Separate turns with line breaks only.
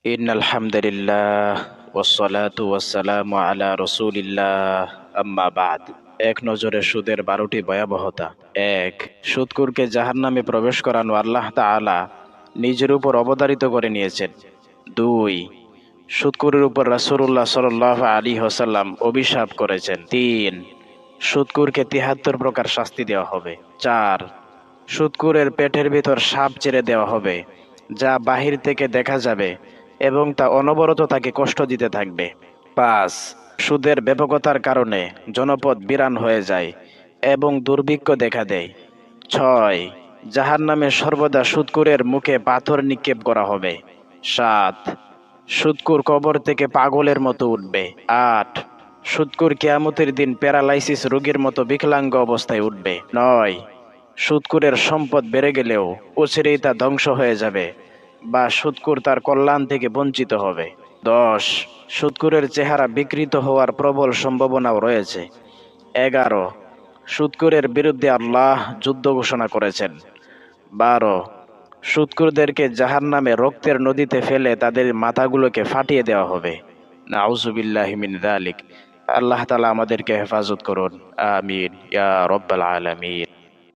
ইন্নাল হামদুলিল্লাহ ওয়াসসালাতু ওয়াসসালামু আলা রাসূলিল্লাহ আম্মা বাদ। এক নজরে সুদের 12টি ভয়াবহতা। এক, সুদখোরকে জাহান্নামে প্রবেশ করানো আল্লাহ তাআলা নিজের উপর অবধারিত করে নিয়েছেন। দুই, সুদখোরের উপর রাসূলুল্লাহ সাল্লাল্লাহু আলাইহি ওয়াসাল্লাম অভিশাপ করেছেন। তিন, সুদখোরকে ৭৩ প্রকার শাস্তি দেওয়া হবে। চার, সুদখোরের পেটের ভিতর সাপ ছেড়ে দেওয়া হবে, যা বাহির থেকে দেখা যাবে এবং তা অনবরত তাকে কষ্ট দিতে থাকবে। পাঁচ, সুদের ব্যাপকতার কারণে জনপদ বিরান হয়ে যায় এবং দুর্ভিক্ষ দেখা দেয়। ছয়, জাহান্নামে সর্বদা সুদখোরের মুখে পাথর নিক্ষেপ করা হবে। সাত, সুদখোর কবর থেকে পাগলের মতো উঠবে। আট, সুদখোর কিয়ামতের দিন প্যারালাইসিস রোগীর মতো বিকলাঙ্গ অবস্থায় উঠবে। নয়, সুদখোরের সম্পদ বেড়ে গেলেও অচিরেই তা ধ্বংস হয়ে যাবে বা সুদখোর তার কল্যাণ থেকে বঞ্চিত হবে। 10, সুদখোরের চেহারা বিকৃত হওয়ার প্রবল সম্ভাবনাও রয়েছে। 11, সুদখোরের বিরুদ্ধে আল্লাহ যুদ্ধ ঘোষণা করেছেন। 12, সুদখোরদেরকে জাহান্নামে রক্তের নদীতে ফেলে তাদের মাথাগুলোকে ফাটিয়ে দেওয়া হবে। নাউজুবিল্লাহি মিন যালিক। আল্লাহ তাআলা আমাদেরকে হেফাজত করুন। আমিন ইয়া রাব্বাল আলামিন।